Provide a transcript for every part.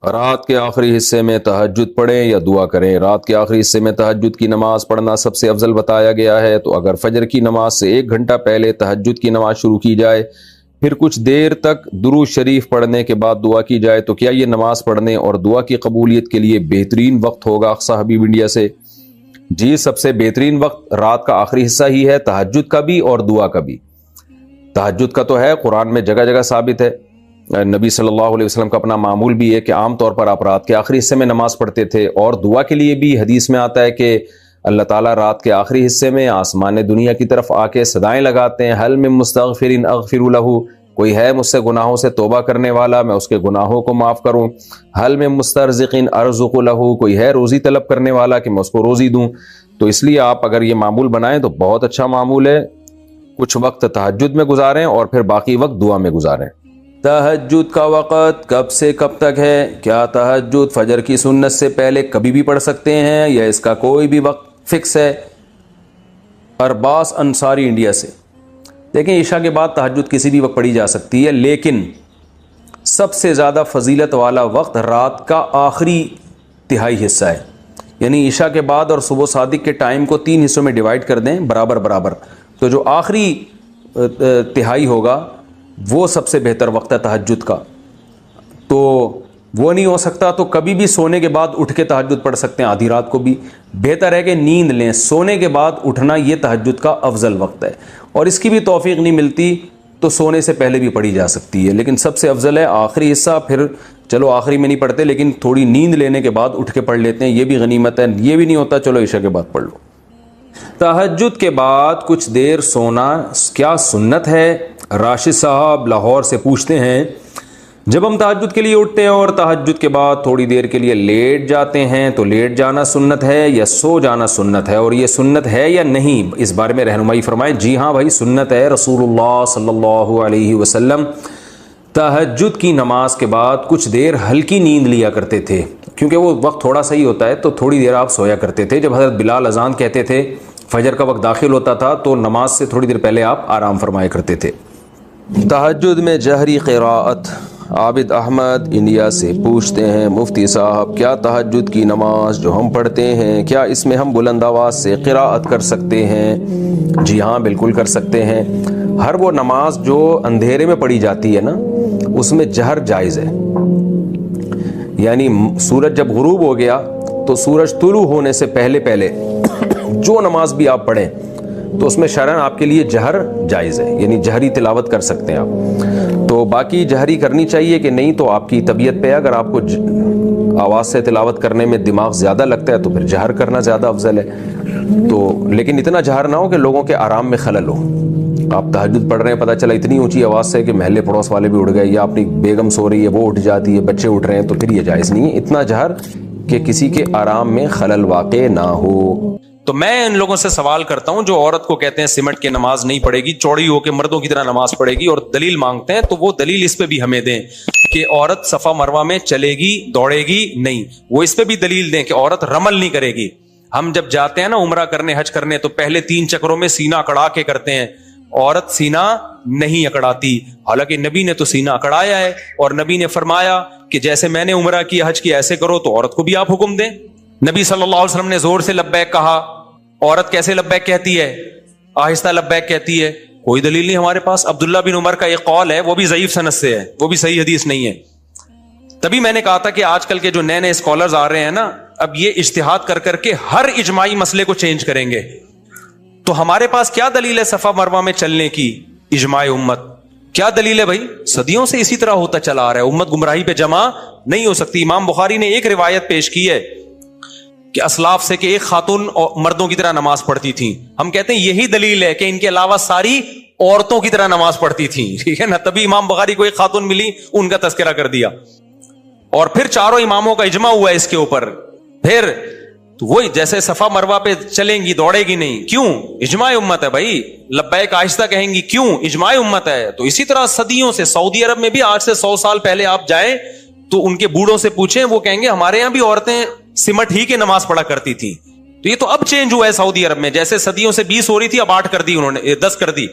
رات کے آخری حصے میں تہجد پڑھیں یا دعا کریں؟ رات کے آخری حصے میں تہجد کی نماز پڑھنا سب سے افضل بتایا گیا ہے، تو اگر فجر کی نماز سے 1 گھنٹہ پہلے تہجد کی نماز شروع کی جائے، پھر کچھ دیر تک درود شریف پڑھنے کے بعد دعا کی جائے، تو کیا یہ نماز پڑھنے اور دعا کی قبولیت کے لیے بہترین وقت ہوگا؟ اقصی حبیب انڈیا سے جی، سب سے بہترین وقت رات کا آخری حصہ ہی ہے، تہجد کا بھی اور دعا کا بھی۔ تہجد کا تو ہے، قرآن میں جگہ جگہ ثابت ہے، نبی صلی اللہ علیہ وسلم کا اپنا معمول بھی ہے کہ عام طور پر آپ رات کے آخری حصے میں نماز پڑھتے تھے، اور دعا کے لیے بھی حدیث میں آتا ہے کہ اللہ تعالیٰ رات کے آخری حصے میں آسمان دنیا کی طرف آ کے صدائیں لگاتے ہیں، حل من مستغفر اغفر لہ، کوئی ہے مجھ سے گناہوں سے توبہ کرنے والا، میں اس کے گناہوں کو معاف کروں، حل من مسترزق ارزق لہ، کوئی ہے روزی طلب کرنے والا کہ میں اس کو روزی دوں۔ تو اس لیے آپ اگر یہ معمول بنائیں تو بہت اچھا معمول ہے، کچھ وقت تہجد میں گزاریں اور پھر باقی وقت دعا میں گزاریں۔ تہجد کا وقت کب سے کب تک ہے؟ کیا تہجد فجر کی سنت سے پہلے کبھی بھی پڑھ سکتے ہیں یا اس کا کوئی بھی وقت فکس ہے؟ ارباس انصاری انڈیا سے، دیکھیں عشاء کے بعد تہجد کسی بھی وقت پڑھی جا سکتی ہے، لیکن سب سے زیادہ فضیلت والا وقت رات کا آخری تہائی حصہ ہے، یعنی عشاء کے بعد اور صبح صادق کے ٹائم کو 3 حصوں میں ڈیوائڈ کر دیں برابر برابر، تو جو آخری تہائی ہوگا وہ سب سے بہتر وقت ہے تہجد کا۔ تو وہ نہیں ہو سکتا تو کبھی بھی سونے کے بعد اٹھ کے تہجد پڑھ سکتے ہیں، آدھی رات کو بھی۔ بہتر ہے کہ نیند لیں، سونے کے بعد اٹھنا یہ تہجد کا افضل وقت ہے، اور اس کی بھی توفیق نہیں ملتی تو سونے سے پہلے بھی پڑھی جا سکتی ہے، لیکن سب سے افضل ہے آخری حصہ۔ پھر چلو آخری میں نہیں پڑھتے لیکن تھوڑی نیند لینے کے بعد اٹھ کے پڑھ لیتے ہیں، یہ بھی غنیمت ہے۔ یہ بھی نہیں ہوتا چلو عشاء کے بعد پڑھ لو۔ تہجد کے بعد کچھ دیر سونا کیا سنت ہے؟ راشد صاحب لاہور سے پوچھتے ہیں، جب ہم تہجد کے لیے اٹھتے ہیں اور تہجد کے بعد تھوڑی دیر کے لیے لیٹ جاتے ہیں تو لیٹ جانا سنت ہے یا سو جانا سنت ہے، اور یہ سنت ہے یا نہیں، اس بارے میں رہنمائی فرمائیں۔ جی ہاں بھائی، سنت ہے۔ رسول اللہ صلی اللہ علیہ وسلم تہجد کی نماز کے بعد کچھ دیر ہلکی نیند لیا کرتے تھے، کیونکہ وہ وقت تھوڑا صحیح ہوتا ہے، تو تھوڑی دیر آپ سویا کرتے تھے۔ جب حضرت بلال اذان کہتے تھے، فجر کا وقت داخل ہوتا تھا، تو نماز سے تھوڑی دیر پہلے آپ آرام فرمایا کرتے تھے۔ تہجد میں جہری قراءت، عابد احمد انڈیا سے پوچھتے ہیں، مفتی صاحب کیا تہجد کی نماز جو ہم پڑھتے ہیں کیا اس میں ہم بلند آواز سے قراءت کر سکتے ہیں؟ جی ہاں بالکل کر سکتے ہیں۔ ہر وہ نماز جو اندھیرے میں پڑھی جاتی ہے نا، اس میں جہر جائز ہے، یعنی سورج جب غروب ہو گیا تو سورج طلوع ہونے سے پہلے پہلے جو نماز بھی آپ پڑھیں تو اس میں شرعاً آپ کے لیے جہر جائز ہے، یعنی جہری تلاوت کر سکتے ہیں آپ۔ تو باقی جہری کرنی چاہیے کہ نہیں تو آپ کی طبیعت پہ، اگر آپ کو آواز سے تلاوت کرنے میں دماغ زیادہ لگتا ہے تو پھر جہر کرنا زیادہ افضل ہے۔ تو لیکن اتنا جہر نہ ہو کہ لوگوں کے آرام میں خلل ہو۔ آپ تہجد پڑھ رہے ہیں، پتہ چلا اتنی اونچی آواز سے کہ محلے پڑوس والے بھی اٹھ گئے، یا اپنی بیگم سو رہی ہے وہ اٹھ جاتی ہے، بچے اٹھ رہے ہیں، تو پھر یہ جائز نہیں ہے اتنا جہر کہ کسی کے آرام میں خلل واقع نہ ہو۔ تو میں ان لوگوں سے سوال کرتا ہوں جو عورت کو کہتے ہیں سمٹ کے نماز نہیں پڑھے گی، چوڑی ہو کے مردوں کی طرح نماز پڑھے گی، اور دلیل مانگتے ہیں، تو وہ دلیل اس پہ بھی ہمیں دیں کہ عورت صفا مروہ میں چلے گی دوڑے گی نہیں، وہ اس پہ بھی دلیل دیں کہ عورت رمل نہیں کرے گی۔ ہم جب جاتے ہیں نا عمرہ کرنے، حج کرنے، تو پہلے 3 چکروں میں سینہ اکڑا کے کرتے ہیں، عورت سینہ نہیں اکڑاتی، حالانکہ نبی نے تو سینہ اکڑایا ہے، اور نبی نے فرمایا کہ جیسے میں نے عمرہ کی حج کی ایسے کرو، تو عورت کو بھی آپ حکم دیں۔ نبی صلی اللہ علیہ وسلم نے زور سے لبیک کہا، عورت کیسے لبیک کہتی ہے؟ آہستہ لبیک کہتی ہے، کوئی دلیل نہیں ہمارے پاس۔ عبداللہ بن عمر کا ایک قول ہے، وہ بھی ضعیف سند سے ہے، وہ بھی صحیح حدیث نہیں ہے۔ تبھی میں نے کہا تھا کہ آج کل کے جو نئے نئے اسکالرز آ رہے ہیں نا، اب یہ اجتہاد کر کر کے ہر اجماعی مسئلے کو چینج کریں گے، تو ہمارے پاس کیا دلیل ہے صفا مروہ میں چلنے کی؟ اجماع امت کیا دلیل ہے بھائی؟ صدیوں سے اسی طرح ہوتا چلا آ رہا ہے، امت گمراہی پہ جمع نہیں ہو سکتی۔ امام بخاری نے ایک روایت پیش کی ہے کہ اسلاف سے کہ ایک خاتون مردوں کی طرح نماز پڑھتی تھیں، ہم کہتے ہیں یہی دلیل ہے کہ ان کے علاوہ ساری عورتوں کی طرح نماز پڑھتی تھیں، ٹھیک ہے نا؟ تبھی امام بخاری کو ایک خاتون ملی، ان کا تذکرہ کر دیا، اور پھر چاروں اماموں کا اجماع ہوا ہے اس کے اوپر۔ پھر تو وہی جیسے صفا مروہ پہ چلیں گی دوڑے گی نہیں، کیوں؟ اجماع امت ہے بھائی۔ لبیک آہستہ کہیں گی، کیوں؟ اجماع امت ہے۔ تو اسی طرح صدیوں سے سعودی عرب میں بھی آج سے 100 سال پہلے آپ جائیں تو ان کے بوڑھوں سے پوچھیں، وہ کہیں گے ہمارے یہاں بھی عورتیں سمٹ ہی کے نماز پڑھا کرتی تھی۔ تو یہ تو اب چینج ہوا ہے سعودی عرب میں، جیسے صدیوں سے 20 ہو رہی تھی، اب 8 کر دی انہوں نے، 10 کر دی۔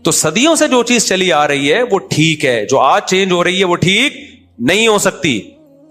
تو صدیوں سے جو چیز چلی آ رہی ہے وہ ٹھیک ہے، جو آج چینج ہو رہی ہے وہ ٹھیک نہیں ہو سکتی۔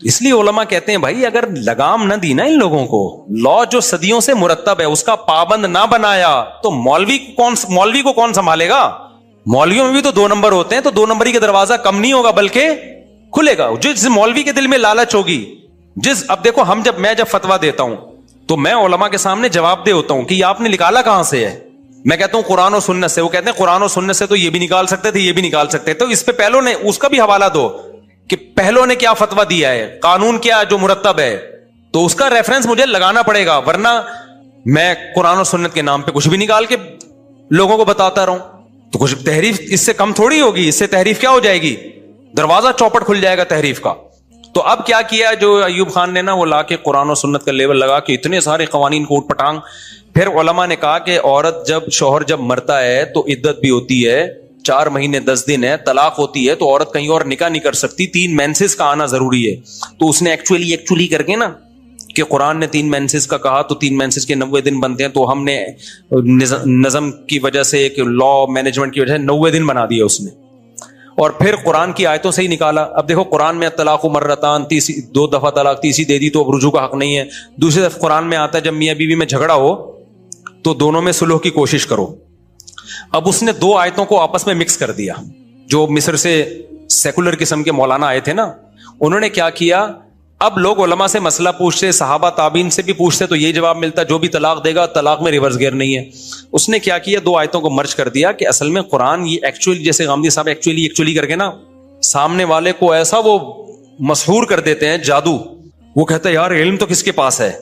اس لیے علماء کہتے ہیں بھائی اگر لگام نہ دی نا ان لوگوں کو، لا جو صدیوں سے مرتب ہے اس کا پابند نہ بنایا تو مولوی کو کون سنبھالے گا؟ مولویوں میں بھی تو 2 نمبر ہوتے ہیں، تو 2 نمبری کا دروازہ کم نہیں ہوگا بلکہ کھلے گا. جس مولوی کے دل میں لالچ ہوگی، اب دیکھو میں جب فتویٰ دیتا ہوں تو میں علماء کے سامنے جواب دے ہوتا ہوں کہ یہ آپ نے نکالا کہاں سے ہے. میں کہتا ہوں قرآن و سنت سے، وہ کہتے ہیں قرآن و سنت سے تو یہ بھی نکال سکتے تھے، یہ بھی نکال سکتے تھے. تو اس پہ پہلو نے اس کا بھی حوالہ دو کہ پہلو نے کیا فتویٰ دیا ہے، قانون کیا جو مرتب ہے، تو اس کا ریفرنس مجھے لگانا پڑے گا، ورنہ میں قرآن و سنت کے نام پہ کچھ بھی نکال کے لوگوں کو بتاتا رہوں تو کچھ تحریف اس سے کم تھوڑی ہوگی. اس سے تحریف کیا ہو جائے گی، دروازہ چوپٹ کھل جائے گا تحریف کا. تو اب کیا کیا جو ایوب خان نے نا، وہ لا کے قرآن و سنت کا لیول لگا کے اتنے سارے قوانین کوٹ پٹانگ. پھر علماء نے کہا کہ عورت شوہر جب مرتا ہے تو عدت بھی ہوتی ہے، 4 مہینے 10 دن ہے، طلاق ہوتی ہے تو عورت کہیں اور نکاح نہیں کر سکتی، 3 مینسز کا آنا ضروری ہے. تو اس نے ایکچولی کر کے نا کہ قرآن نے 3 مینسز کا کہا تو 3 مینسز کے 90 دن بنتے ہیں، تو ہم نے نظم کی وجہ سے، ایک لا مینجمنٹ کی وجہ سے 90 دن بنا دیا اس نے، اور پھر قرآن کی آیتوں سے ہی نکالا. اب دیکھو قرآن میں طلاق مرتان، 2 دفعہ طلاق، تیسری دے دی تو اب رجوع کا حق نہیں ہے. دوسری طرف قرآن میں آتا ہے جب میاں بیوی میں جھگڑا ہو تو دونوں میں صلح کی کوشش کرو. اب اس نے 2 آیتوں کو آپس میں مکس کر دیا. جو مصر سے سیکولر قسم کے مولانا آئے تھے نا، انہوں نے کیا کیا، اب لوگ علماء سے مسئلہ پوچھتے، صحابہ تابعین سے بھی پوچھتے تو یہی جواب ملتا، جو بھی طلاق دے گا طلاق میں ریورس گیئر نہیں ہے. اس نے کیا کیا، 2 آیتوں کو مرج کر دیا کہ اصل میں قرآن یہ ایکچولی، جیسے غامدی صاحب ایکچولی کر کے نا سامنے والے کو ایسا وہ مسحور کر دیتے ہیں، جادو. وہ کہتا ہے یار علم تو کس کے پاس ہے،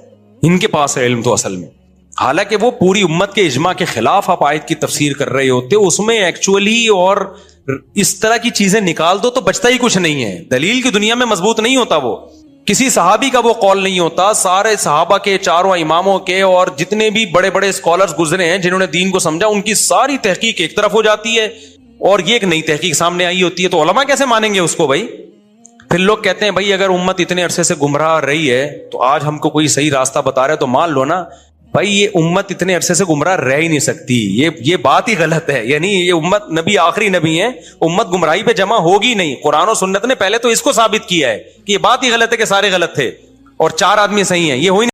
ان کے پاس ہے علم تو اصل میں. حالانکہ وہ پوری امت کے اجماع کے خلاف آپ آیت کی تفسیر کر رہے ہوتے، اس میں ایکچولی اور اس طرح کی چیزیں نکال دو تو بچتا ہی کچھ نہیں ہے. دلیل کی دنیا میں مضبوط نہیں ہوتا، وہ کسی صحابی کا وہ قول نہیں ہوتا. سارے صحابہ کے، 4 اماموں کے، اور جتنے بھی بڑے بڑے اسکالرز گزرے ہیں جنہوں نے دین کو سمجھا، ان کی ساری تحقیق ایک طرف ہو جاتی ہے اور یہ ایک نئی تحقیق سامنے آئی ہوتی ہے. تو علماء کیسے مانیں گے اس کو بھائی؟ پھر لوگ کہتے ہیں بھائی اگر امت اتنے عرصے سے گمراہ رہی ہے تو آج ہم کو کوئی صحیح راستہ بتا رہا ہے تو مان لو نا. بھائی یہ امت اتنے عرصے سے گمراہ رہ ہی نہیں سکتی، یہ بات ہی غلط ہے. یعنی یہ امت، نبی آخری نبی ہے، امت گمراہی پہ جمع ہوگی نہیں. قرآن و سنت نے پہلے تو اس کو ثابت کیا ہے کہ یہ بات ہی غلط ہے کہ سارے غلط تھے اور 4 آدمی صحیح ہیں. یہ ہوئی